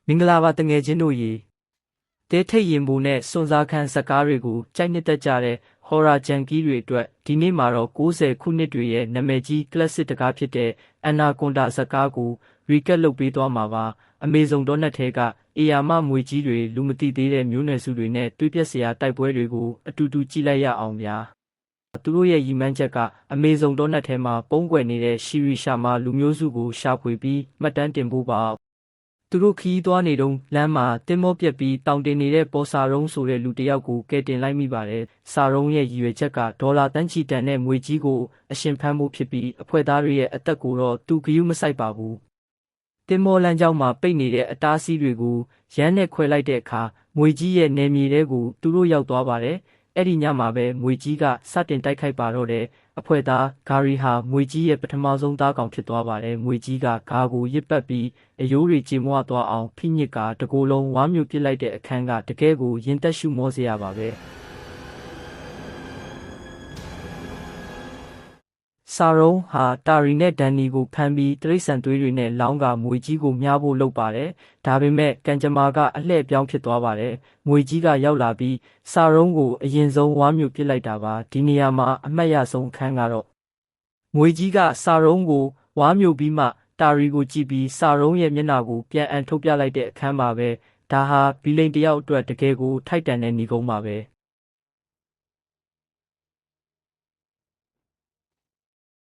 မင်္ဂလာပါတငယ်ချင်းတို့ရေတဲထိတ်ရင်ပူနဲ့စွန်စားခန်းဇကားတွေကိုကြိုက်နှစ်သက်ကြတဲ့ horror junkie တွေအတွက်ဒီနေ့မှာတော့90ခုနှစ်တွေရဲ့နာမည်ကြီး classic တကားဖြစ်တဲ့ Anaconda ဇကားကို recap လုပ်ပေးသွားမှာပါအမေဇုံတော်နက်ထဲကအေယာမမွေကြီးတွေလူမသိသေးတဲ့မျိုးနွယ်စုတွေနဲ့တွေးပြက်စရာတိုက်ပွဲတွေကိုအတူတူကြည့်လိုက်ရအောင်ဗျာသူတို့ရဲ့ရည်မှန်းချက်ကအမေဇုံတော်နက်ထဲမှာပုံကွယ်နေတဲ့ရှီရီရှာမာလူမျိုးစုကိုရှာဖွေပြီးမှတ်တမ်းတင်ဖို့ပါသူတို့ခီးသွားနေတုန်းလမ်းမှာတင်မောပြက်ပြီးတောင်တင်နေတဲ့ပေါ်စာရုံးဆိုတဲ့လူတစ်ယောက်ကိုကယ်တင်လိုက်မိပါတယ်။စာရုံးရဲ့ရည်ရွယ်ချက်ကဒေါ်လာတန်းချီတန်တဲ့ငွေကြီးကိုအရှင်ဖမ်းဖို့ဖြစ်ပြီးအဖွဲ့သားတွေရဲ့အသက်ကိုတော့သူဂရုမစိုက်ပါဘူး။တင်မောလမ်းကြောင်းမှာပိတ်နေတဲ့အတားအဆီးတွေကိုရမ်းနဲ့ခွဲလိုက်တဲ့အခါငွေကြီးရဲ့နယ်မြေထဲကိုသူတို့ရောက်သွားပါတယ်။အဲ့ဒီညမှာပဲငွေကြီးကစတင်တိုက်ခိုက်ပါတော့တယ်။အဖွဲ့သားဂါရီဟာငွေကြီးရဲ့ပထမဆုံးသားကောင်ဖြစ်သွားပါတယ်။ငွေကြီးကဂါကိုရစ်ပတ်ပြီးအယိုးတွေကြေမွသွားအောင်ဖိညစ်ကတကိုယ်လုံးဝါမျိုးပစ်လိုက်တဲ့အခန်းကတကယ်ကိုရင်သက်ရှုမောစရာပါပဲ။စာရုံးဟာတာရီနဲ့ဒန်နီကိုဖမ်းပြီးတရိษံသွေးတွေနဲ့လောင်းကငွေကြီးကိုမြားဖို့လုပ်ပါတယ်။ဒါပေမဲ့ကန်ဂျမာကအလှည့်ပြောင်းဖြစ်သွားပါတယ်။ငွေကြီးကရောက်လာပြီးစာရုံးကိုအရင်ဆုံးဝါမျိုးပစ်လိုက်တာပါ။ဒီနေရာမှာအမှတ်ရဆုံးအခန်းကတော့ငွေကြီးကစာရုံးကိုဝါမျိုးပြီးမှတာရီကိုကြည့်ပြီးစာရုံးရဲ့မျက်နှာကိုပြန်အန်ထုတ်ပြလိုက်တဲ့အခန်းပါပဲ။ဒါဟာဘီလိန်တယောက်အတွက်တကယ်ကိုထိုက်တန်တဲ့ညီကုန်းပါပဲ။